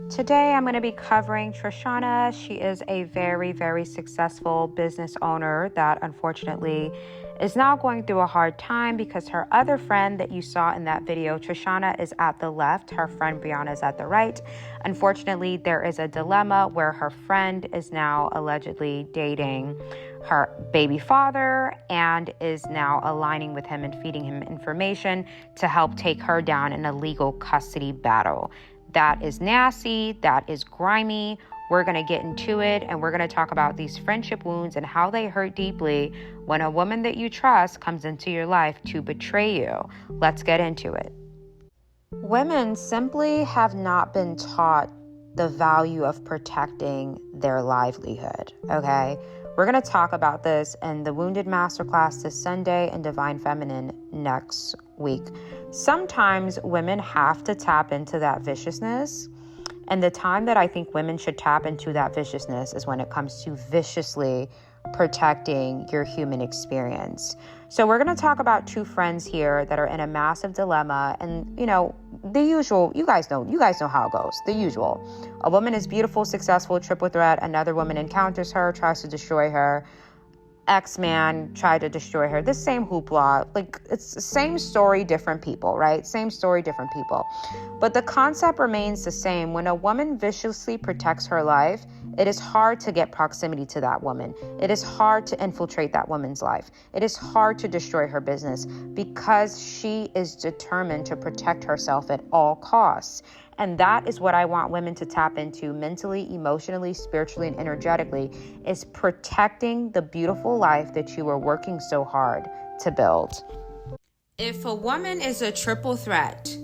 Today, I'm going to be covering Trishana. She is a very, very successful business owner that unfortunately is now going through a hard time because her other friend that you saw in that video, Trishana, is at the left. Her friend Brianna is at the right. Unfortunately, there is a dilemma where her friend is now allegedly dating her baby father and is now aligning with him and feeding him information to help take her down in a legal custody battle. That is nasty. That is grimy. We're going to get into it, and we're going to talk about these friendship wounds and how they hurt deeply when a woman that you trust comes into your life to betray you. Let's get into it. Women simply have not been taught the value of protecting their livelihood, okay? We're going to talk about this in the Wounded Masterclass this Sunday and Divine Feminine next week. Sometimes women have to tap into that viciousness. And the time that I think women should tap into that viciousness is when it comes to viciously protecting your human experience. So we're going to talk about two friends here that are in a massive dilemma. And, the usual, you guys know how it goes. The usual. A woman is beautiful, successful, triple threat. Another woman encounters her, tries to destroy her. Ex-man tried to destroy her. The same hoopla. It's the same story, different people, right? Same story, different people. But the concept remains the same. When a woman viciously protects her life, it is hard to get proximity to that woman. It is hard to infiltrate that woman's life. It is hard to destroy her business because she is determined to protect herself at all costs. And that is what I want women to tap into mentally, emotionally, spiritually, and energetically, is protecting the beautiful life that you are working so hard to build. If a woman is a triple threat,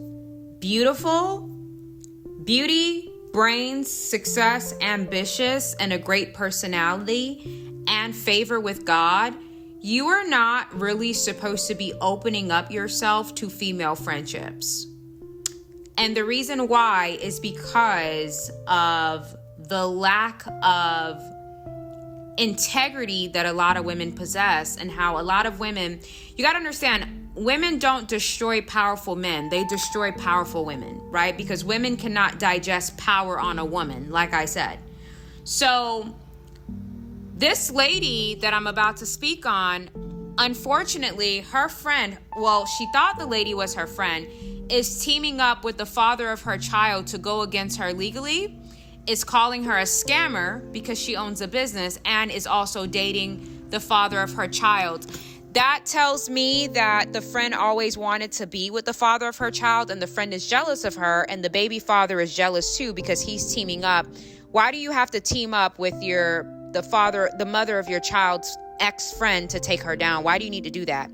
beautiful, beauty, brains, success, ambitious, and a great personality, and favor with God, you are not really supposed to be opening up yourself to female friendships. And the reason why is because of the lack of integrity that a lot of women possess, and how a lot of women, you got to understand, women don't destroy powerful men. They destroy powerful women, right? Because women cannot digest power on a woman, like I said. So this lady that I'm about to speak on, unfortunately, her friend, she thought the lady was her friend, is teaming up with the father of her child to go against her legally, is calling her a scammer because she owns a business, and is also dating the father of her child. That tells me that the friend always wanted to be with the father of her child, and the friend is jealous of her, and the baby father is jealous too because he's teaming up. Why do you have to team up with the mother of your child's ex-friend to take her down? Why do you need to do that?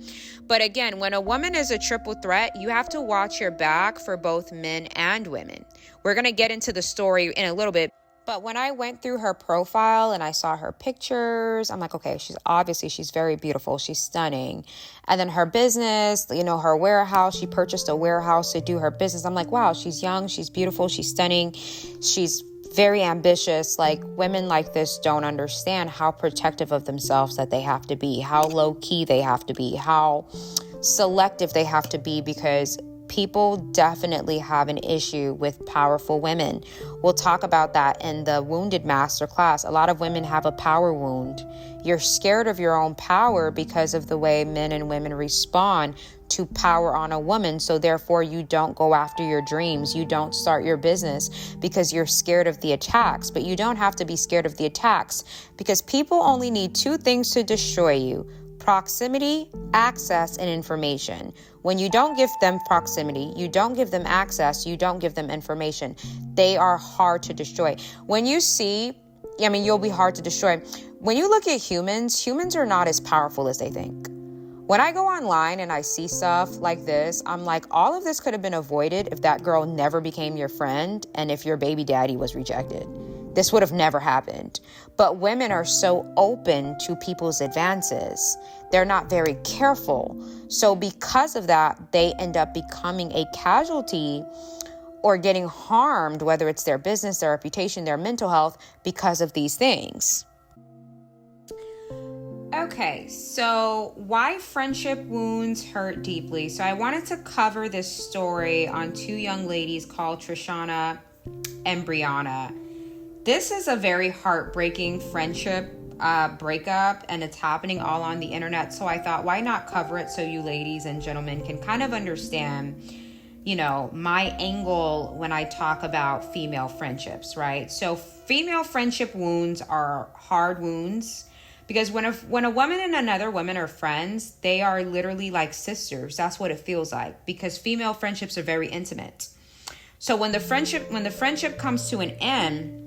But again, when a woman is a triple threat, you have to watch your back for both men and women. We're going to get into the story in a little bit. But when I went through her profile and I saw her pictures, I'm like, okay, she's very beautiful. She's stunning. And then her business, her warehouse, she purchased a warehouse to do her business. I'm like, wow, she's young, she's beautiful, she's stunning. She's very ambitious. Women like this don't understand how protective of themselves that they have to be, how low key they have to be, how selective they have to be, because people definitely have an issue with powerful women. We'll talk about that in the Wounded Masterclass. A lot of women have a power wound. You're scared of your own power because of the way men and women respond to power on a woman. So therefore, you don't go after your dreams. You don't start your business because you're scared of the attacks. But you don't have to be scared of the attacks, because people only need two things to destroy you: proximity, access, and information. When you don't give them proximity, you don't give them access, you don't give them information, they are hard to destroy. You'll be hard to destroy. When you look at humans are not as powerful as they think. When I go online and I see stuff like this, I'm like, all of this could have been avoided if that girl never became your friend and if your baby daddy was rejected. This would have never happened. But women are so open to people's advances. They're not very careful. So because of that, they end up becoming a casualty or getting harmed, whether it's their business, their reputation, their mental health, because of these things. Okay, so why friendship wounds hurt deeply. So I wanted to cover this story on two young ladies called Trishana and Brianna. This is a very heartbreaking friendship breakup, and it's happening all on the internet. So I thought, why not cover it so you ladies and gentlemen can kind of understand, my angle when I talk about female friendships, right? So female friendship wounds are hard wounds because when a woman and another woman are friends, they are literally like sisters. That's what it feels like, because female friendships are very intimate. So when the friendship comes to an end,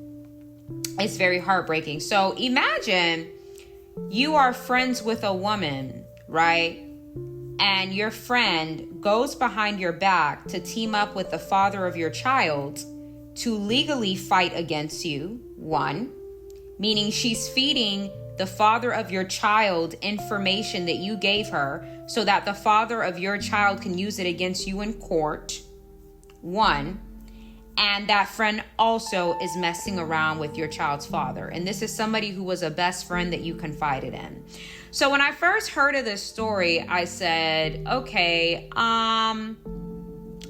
it's very heartbreaking. So imagine you are friends with a woman, right? And your friend goes behind your back to team up with the father of your child to legally fight against you. One, meaning she's feeding the father of your child information that you gave her so that the father of your child can use it against you in court. One. And that friend also is messing around with your child's father. And this is somebody who was a best friend that you confided in. So when I first heard of this story, I said, okay,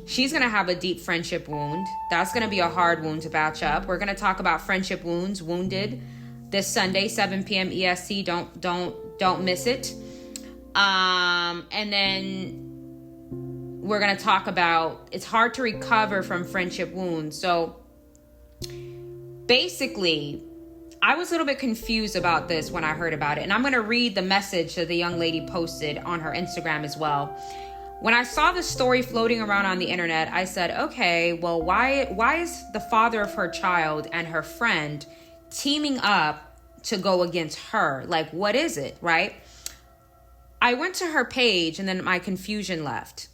she's going to have a deep friendship wound. That's going to be a hard wound to patch up. We're going to talk about friendship wounds, wounded, this Sunday, 7 p.m. EST. Don't miss it. And then we're going to talk about, it's hard to recover from friendship wounds. So basically, I was a little bit confused about this when I heard about it. And I'm going to read the message that the young lady posted on her Instagram as well. When I saw the story floating around on the internet, I said, okay, well, why is the father of her child and her friend teaming up to go against her? Like, what is it, right? I went to her page and then my confusion left.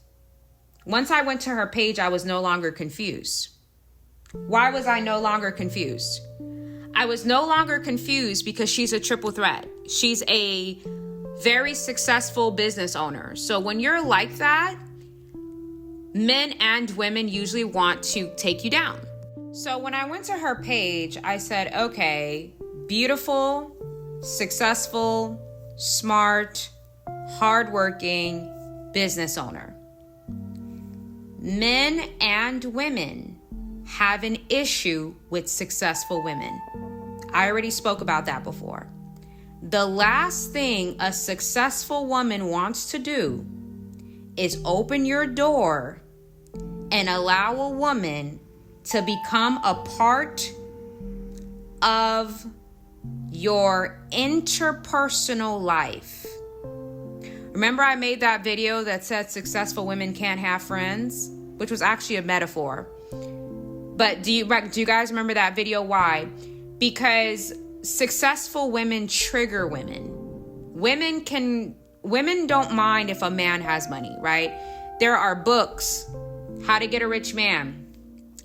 Once I went to her page, I was no longer confused. Why was I no longer confused? I was no longer confused because she's a triple threat. She's a very successful business owner. So when you're like that, men and women usually want to take you down. So when I went to her page, I said, okay, beautiful, successful, smart, hardworking business owner. Men and women have an issue with successful women. I already spoke about that before. The last thing a successful woman wants to do is open your door and allow a woman to become a part of your interpersonal life. Remember I made that video that said successful women can't have friends, which was actually a metaphor. But do you guys remember that video? Why? Because successful women trigger women. Women don't mind if a man has money, right? There are books, How to Get a Rich Man,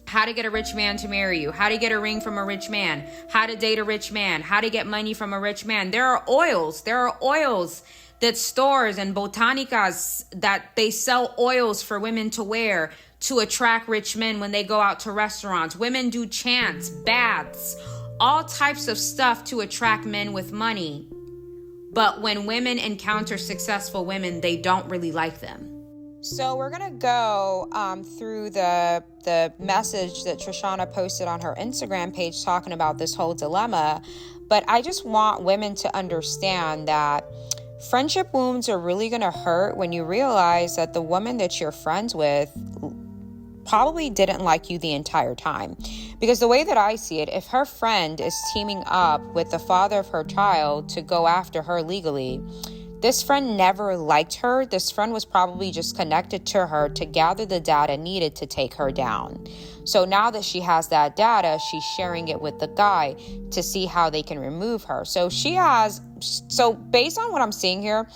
How to Get a Rich Man to Marry You, How to Get a Ring from a Rich Man, How to Date a Rich Man, How to Get Money from a Rich Man. There are oils that stores and botanicas that they sell oils for women to wear to attract rich men when they go out to restaurants. Women do chants, baths, all types of stuff to attract men with money. But when women encounter successful women, they don't really like them. So we're going to go through the message that Trishana posted on her Instagram page talking about this whole dilemma. But I just want women to understand that friendship wounds are really going to hurt when you realize that the woman that you're friends with probably didn't like you the entire time. Because the way that I see it, if her friend is teaming up with the father of her child to go after her legally, this friend never liked her. This friend was probably just connected to her to gather the data needed to take her down. So now that she has that data, she's sharing it with the guy to see how they can remove her. So based on what I'm seeing here,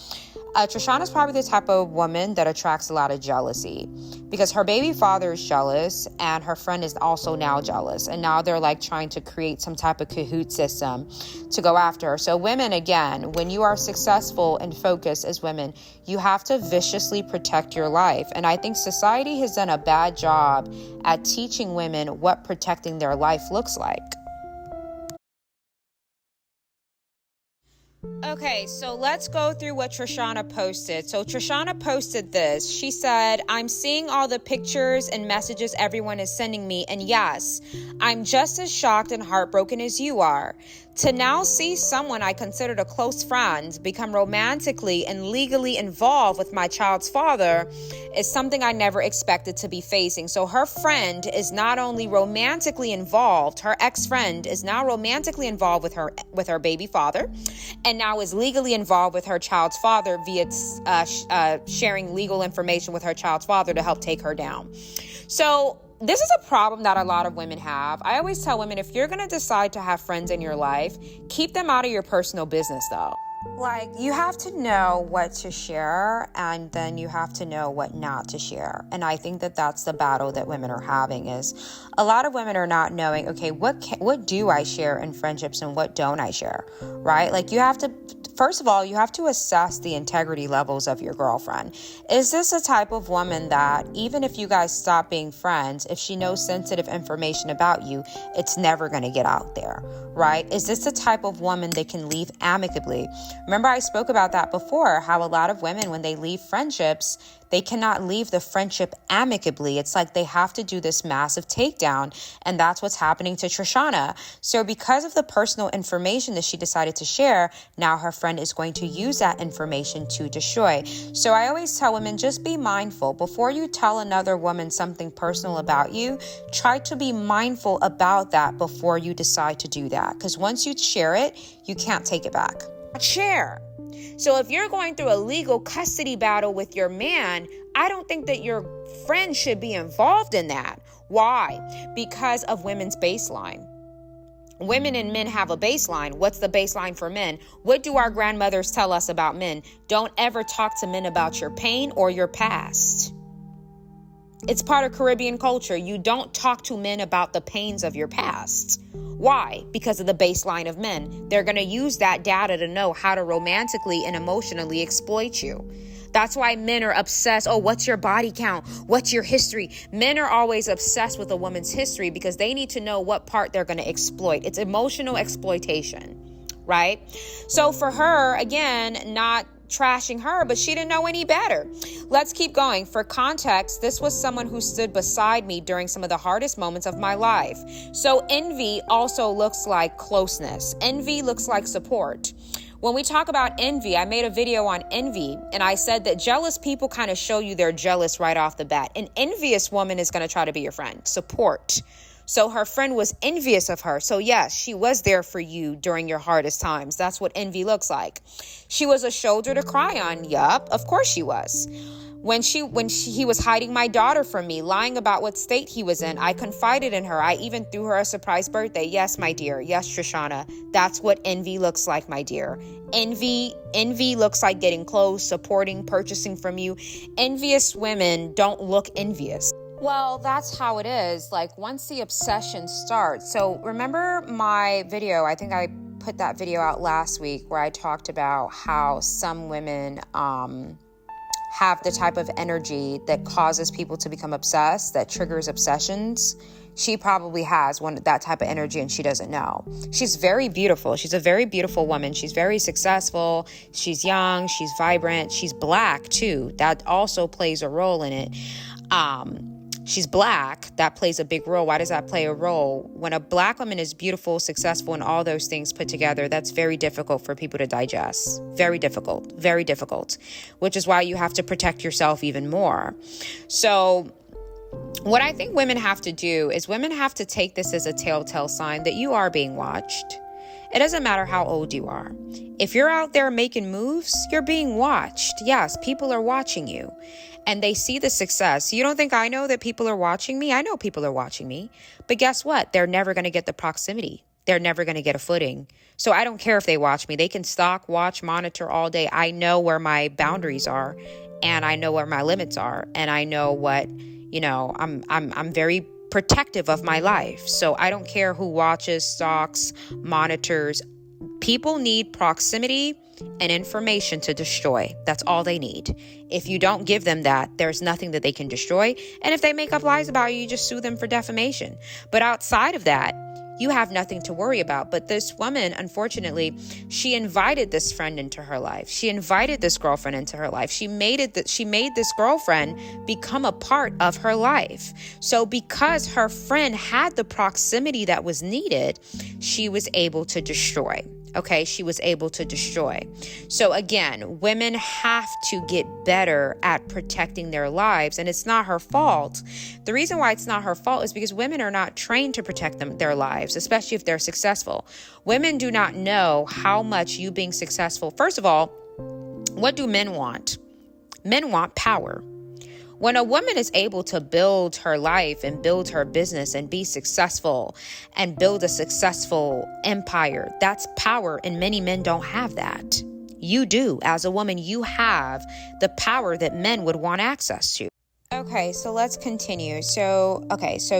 Trishana is probably the type of woman that attracts a lot of jealousy because her baby father is jealous and her friend is also now jealous. And now they're like trying to create some type of cahoot system to go after her. So women, again, when you are successful and focused as women, you have to viciously protect your life. And I think society has done a bad job at teaching women what protecting their life looks like. Okay, so let's go through what Trishana posted. So Trishana posted this. She said, I'm seeing all the pictures and messages everyone is sending me. And yes, I'm just as shocked and heartbroken as you are. To now see someone I considered a close friend become romantically and legally involved with my child's father is something I never expected to be facing. So her friend is not only romantically involved, her ex-friend is now romantically involved with her baby father, and now is legally involved with her child's father via sharing legal information with her child's father to help take her down. So this is a problem that a lot of women have. I always tell women, if you're going to decide to have friends in your life, keep them out of your personal business, though. Like, you have to know what to share, and then you have to know what not to share. And I think that that's the battle that women are having, is a lot of women are not knowing, okay, what do I share in friendships and what don't I share, right? Like, you have to, first of all, you have to assess the integrity levels of your girlfriend. Is this a type of woman that even if you guys stop being friends, if she knows sensitive information about you, it's never going to get out there, right? Is this the type of woman that can leave amicably? Remember, I spoke about that before, how a lot of women, when they leave friendships, they cannot leave the friendship amicably. It's like they have to do this massive takedown, and that's what's happening to Trishana. So because of the personal information that she decided to share, now her friend is going to use that information to destroy. So I always tell women, just be mindful. Before you tell another woman something personal about you, try to be mindful about that before you decide to do that. Because once you share it, you can't take it back. Share. So if you're going through a legal custody battle with your man, I don't think that your friend should be involved in that. Why? Because of women's baseline. Women and men have a baseline. What's the baseline for men? What do our grandmothers tell us about men? Don't ever talk to men about your pain or your past. It's part of Caribbean culture. You don't talk to men about the pains of your past. Why? Because of the baseline of men. They're going to use that data to know how to romantically and emotionally exploit you. That's why men are obsessed. Oh, what's your body count? What's your history? Men are always obsessed with a woman's history because they need to know what part they're going to exploit. It's emotional exploitation, right? So for her, again, not trashing her, but she didn't know any better. Let's keep going. For context, this was someone who stood beside me during some of the hardest moments of my life. So envy also looks like closeness. Envy looks like support. When we talk about envy, I made a video on envy, and I said that jealous people kind of show you they're jealous right off the bat. An envious woman is going to try to be your friend. Support. So her friend was envious of her. So yes, she was there for you during your hardest times. That's what envy looks like. She was a shoulder to cry on. Yup, of course she was. When he was hiding my daughter from me, lying about what state he was in, I confided in her. I even threw her a surprise birthday. Yes, my dear. Yes, Trishana. That's what envy looks like, my dear. Envy looks like getting close, supporting, purchasing from you. Envious women don't look envious. Well, that's how it is. Like, once the obsession starts. So remember my video, I think I put that video out last week where I talked about how some women have the type of energy that causes people to become obsessed, that triggers obsessions. She probably has that type of energy and she doesn't know. She's very beautiful. She's a very beautiful woman. She's very successful. She's young. She's vibrant. She's black too. That also plays a role in it. She's black. That plays a big role. Why does that play a role? When a black woman is beautiful, successful, and all those things put together, that's very difficult for people to digest. Very difficult. Very difficult. Which is why you have to protect yourself even more. So what I think women have to do is women have to take this as a telltale sign that you are being watched. It doesn't matter how old you are. If you're out there making moves, you're being watched. Yes, people are watching you. And they see the success. You don't think I know that people are watching me? I know people are watching me. But guess what? They're never going to get the proximity. They're never going to get a footing. So I don't care if they watch me. They can stalk, watch, monitor all day. I know where my boundaries are, and I know where my limits are, and I know what, I'm very protective of my life. So I don't care who watches, stalks, monitors. People need proximity and information to destroy. That's all they need. If you don't give them that, there's nothing that they can destroy. And if they make up lies about you, you just sue them for defamation. But outside of that, you have nothing to worry about. But this woman, unfortunately, she invited this friend into her life. She invited this girlfriend into her life. She made this girlfriend become a part of her life. So because her friend had the proximity that was needed, she was able to destroy. Okay, she was able to destroy. So again, women have to get better at protecting their lives, and it's not her fault. The reason why it's not her fault is because women are not trained to protect their lives, especially if they're successful. Women do not know how much you being successful. First of all, what do men want? Men want power. When a woman is able to build her life and build her business and be successful and build a successful empire, that's power, and many men don't have that. You do. As a woman, you have the power that men would want access to. Okay, so let's continue. So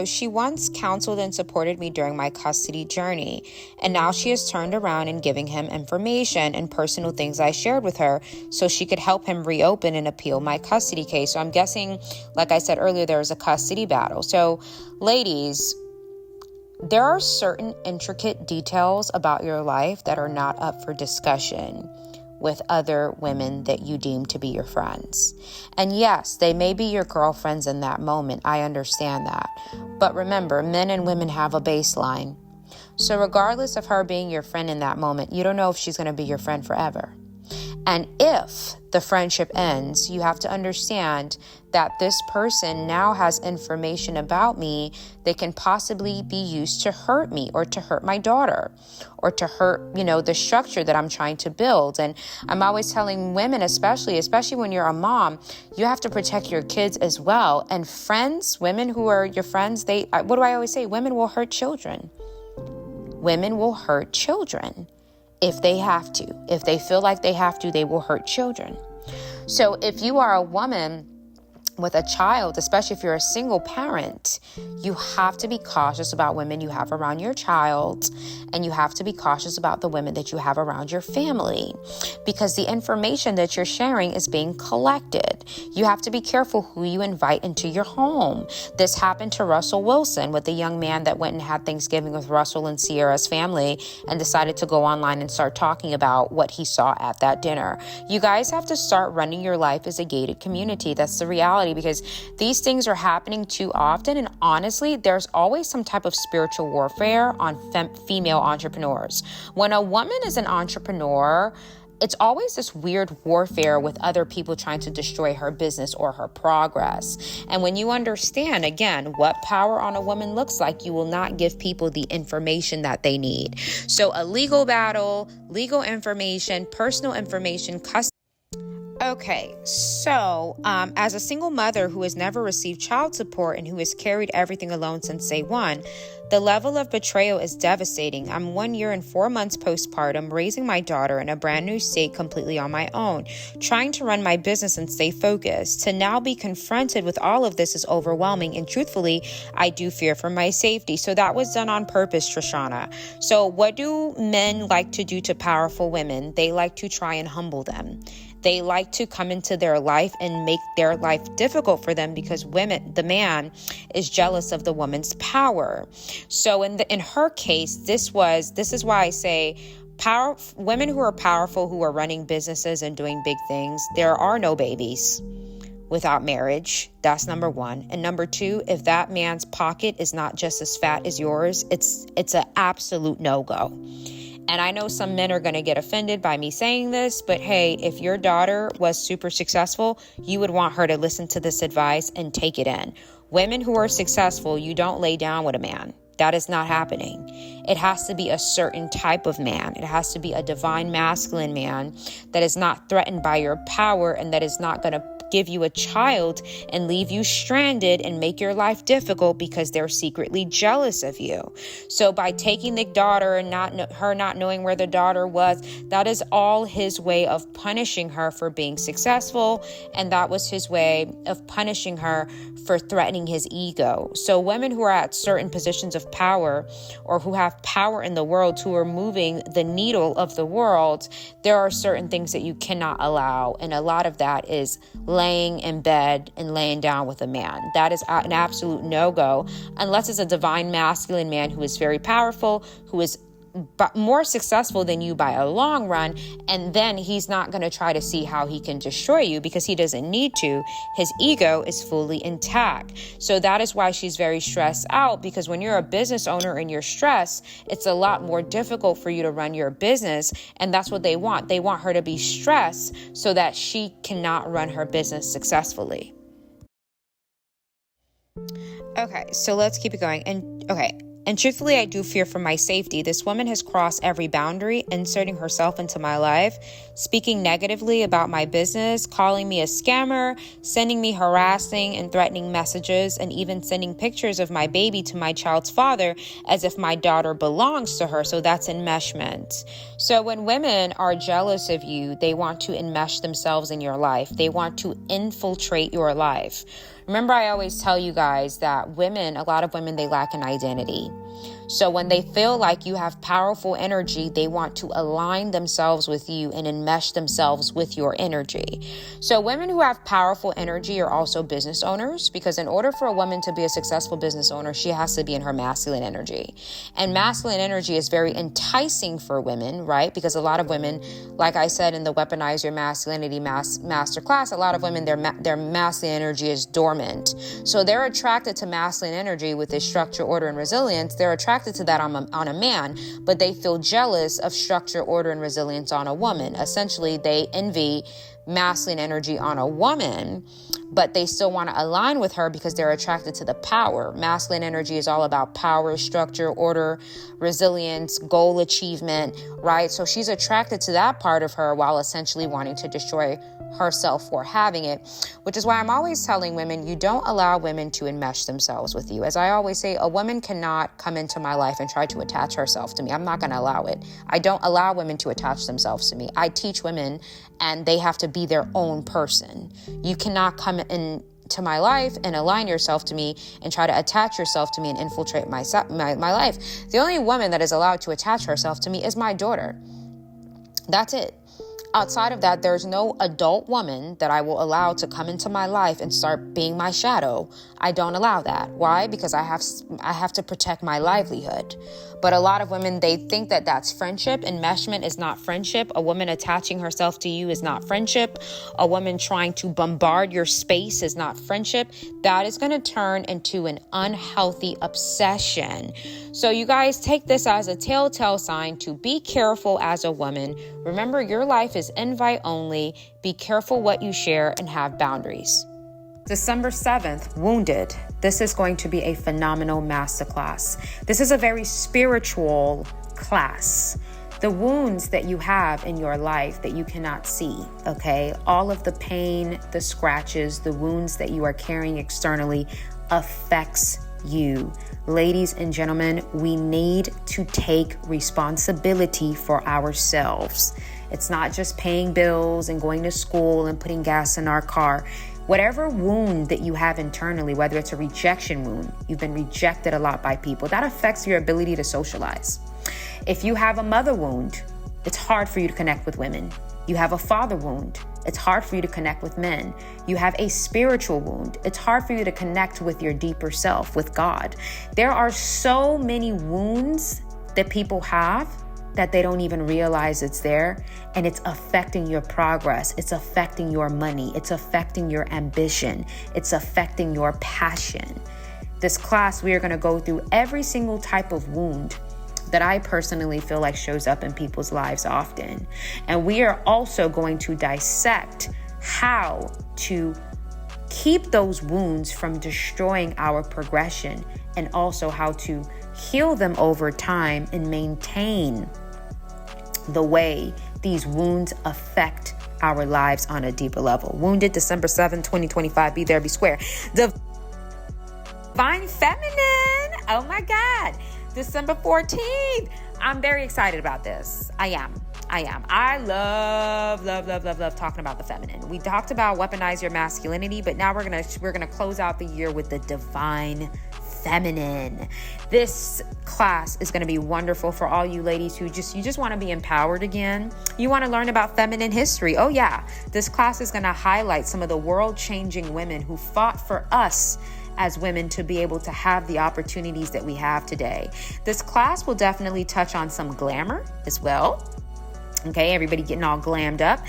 she once counseled and supported me during my custody journey, and now she has turned around and giving him information and personal things I shared with her so she could help him reopen and appeal my custody case. So I'm guessing, like I said earlier, there was a custody battle. So ladies, there are certain intricate details about your life that are not up for discussion with other women that you deem to be your friends. And yes, they may be your girlfriends in that moment. I understand that. But remember, men and women have a baseline. So regardless of her being your friend in that moment, you don't know if she's going to be your friend forever. And if the friendship ends, you have to understand that this person now has information about me that can possibly be used to hurt me or to hurt my daughter or to hurt, the structure that I'm trying to build. And I'm always telling women, especially when you're a mom, you have to protect your kids as well. And friends, women who are your friends, what do I always say? Women will hurt children. Women will hurt children. If they have to. If they feel like they have to, they will hurt children. So if you are a woman with a child, especially if you're a single parent, you have to be cautious about women you have around your child, and you have to be cautious about the women that you have around your family, because the information that you're sharing is being collected. You have to be careful who you invite into your home. This happened to Russell Wilson with the young man that went and had Thanksgiving with Russell and Sierra's family and decided to go online and start talking about what he saw at that dinner. You guys have to start running your life as a gated community. That's the reality, because these things are happening too often. And honestly, there's always some type of spiritual warfare on female entrepreneurs. When a woman is an entrepreneur, it's always this weird warfare with other people trying to destroy her business or her progress. And when you understand, again, what power on a woman looks like, you will not give people the information that they need. So a legal battle, legal information, personal information, Okay, so as a single mother who has never received child support and who has carried everything alone since day one, the level of betrayal is devastating. I'm 1 year and 4 months postpartum, raising my daughter in a brand new state completely on my own, trying to run my business and stay focused. To now be confronted with all of this is overwhelming, and truthfully, I do fear for my safety. So that was done on purpose, Trishana. So what do men like to do to powerful women? They like to try and humble them. They like to come into their life and make their life difficult for them because the man is jealous of the woman's power. So in her case, this is why I say women who are powerful, who are running businesses and doing big things, there are no babies without marriage. That's number one. And number two, if that man's pocket is not just as fat as yours, it's an absolute no-go. And I know some men are going to get offended by me saying this, but hey, if your daughter was super successful, you would want her to listen to this advice and take it in. Women who are successful, you don't lay down with a man. That is not happening. It has to be a certain type of man. It has to be a divine masculine man that is not threatened by your power and that is not going to give you a child and leave you stranded and make your life difficult because they're secretly jealous of you. So by taking the daughter and her not knowing where the daughter was, that is all his way of punishing her for being successful. And that was his way of punishing her for threatening his ego. So women who are at certain positions of power or who have power in the world, who are moving the needle of the world, there are certain things that you cannot allow. And a lot of that is laying in bed and laying down with a man. That is an absolute no-go, unless it's a divine masculine man who is very powerful, who is more successful than you by a long run, and then he's not going to try to see how he can destroy you because he doesn't need to. His ego is fully intact. So that is why she's very stressed out, because when you're a business owner and you're stressed, it's a lot more difficult for you to run your business, and that's what they want. They want her to be stressed so that she cannot run her business successfully. Okay, so let's keep it going. And truthfully, I do fear for my safety. This woman has crossed every boundary, inserting herself into my life, speaking negatively about my business, calling me a scammer, sending me harassing and threatening messages, and even sending pictures of my baby to my child's father as if my daughter belongs to her. So that's enmeshment. So when women are jealous of you, they want to enmesh themselves in your life. They want to infiltrate your life. Remember, I always tell you guys that a lot of women, they lack an identity. So when they feel like you have powerful energy, they want to align themselves with you and enmesh themselves with your energy. So women who have powerful energy are also business owners, because in order for a woman to be a successful business owner, she has to be in her masculine energy. And masculine energy is very enticing for women, right? Because a lot of women, like I said in the Weaponize Your Masculinity masterclass, a lot of women, their masculine energy is dormant. So they're attracted to masculine energy with this structure, order, and resilience. They're attracted to that on a man, but they feel jealous of structure, order, and resilience on a woman. Essentially, they envy masculine energy on a woman, but they still want to align with her because they're attracted to the power. Masculine energy is all about power, structure, order, resilience, goal achievement, right? So she's attracted to that part of her while essentially wanting to destroy herself for having it, which is why I'm always telling women, you don't allow women to enmesh themselves with you. As I always say, a woman cannot come into my life and try to attach herself to me. I'm not going to allow it. I don't allow women to attach themselves to me. I teach women, and they have to be their own person. You cannot come into my life and align yourself to me and try to attach yourself to me and infiltrate my life. The only woman that is allowed to attach herself to me is my daughter. That's it. Outside of that, there's no adult woman that I will allow to come into my life and start being my shadow. I don't allow that. Why? Because I have to protect my livelihood. But a lot of women, they think that that's friendship. Enmeshment is not friendship. A woman attaching herself to you is not friendship. A woman trying to bombard your space is not friendship. That is going to turn into an unhealthy obsession. So you guys, take this as a telltale sign to be careful as a woman. Remember, your life is invite only. Be careful what you share and have boundaries. December 7th, Wounded. This is going to be a phenomenal masterclass. This is a very spiritual class. The wounds that you have in your life that you cannot see, okay? All of the pain, the scratches, the wounds that you are carrying externally affects you. Ladies and gentlemen, we need to take responsibility for ourselves. It's not just paying bills and going to school and putting gas in our car. Whatever wound that you have internally, whether it's a rejection wound, you've been rejected a lot by people, that affects your ability to socialize. If you have a mother wound, it's hard for you to connect with women. You have a father wound, it's hard for you to connect with men. You have a spiritual wound. It's hard for you to connect with your deeper self, with God. There are so many wounds that people have that they don't even realize it's there, and it's affecting your progress. It's affecting your money. It's affecting your ambition. It's affecting your passion. This class, we are going to go through every single type of wound that I personally feel like shows up in people's lives often. And we are also going to dissect how to keep those wounds from destroying our progression, and also how to heal them over time and maintain the way these wounds affect our lives on a deeper level. Wounded, December 7th, 2025. Be there, be square. Divine Feminine. Oh my God. December 14th. I'm very excited about this. I am. I love talking about the feminine. We talked about weaponize your masculinity, but now we're gonna close out the year with the divine feminine. This class is going to be wonderful for all you ladies who just want to be empowered again. You want to learn about feminine history. Oh yeah, this class is going to highlight some of the world-changing women who fought for us as women to be able to have the opportunities that we have today. This class will definitely touch on some glamour as well. Okay, everybody getting all glammed up.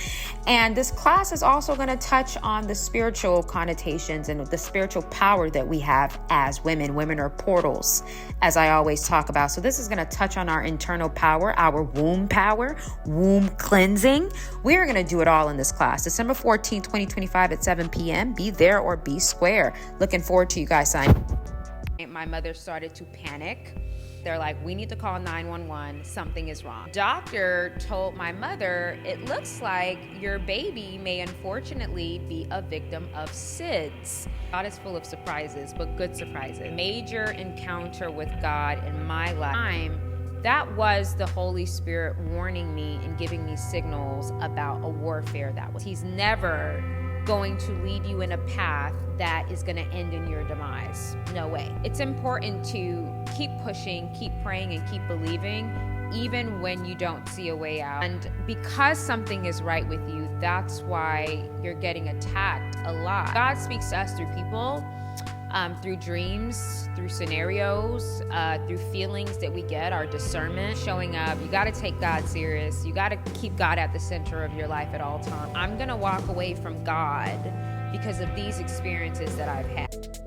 And this class is also going to touch on the spiritual connotations and the spiritual power that we have as women. Women are portals, as I always talk about. So this is going to touch on our internal power, power, womb cleansing. We're going to do it all in this class. December 14th, 2025 at 7 p.m. Be there or be square. Looking forward to you guys signing. My mother started to panic. They're like, we need to call 911. Something is wrong. Doctor told my mother, it looks like your baby may unfortunately be a victim of SIDS. God is full of surprises, but good surprises. Major encounter with God in my life. That was the Holy Spirit warning me and giving me signals about a warfare that was. He's never going to lead you in a path that is going to end in your demise. No way. It's important to keep pushing, keep praying, and keep believing, even when you don't see a way out. And because something is right with you, that's why you're getting attacked a lot. God speaks to us through people, through dreams, through scenarios, through feelings that we get, our discernment, showing up. You got to take God serious. You got to keep God at the center of your life at all times. I'm going to walk away from God because of these experiences that I've had.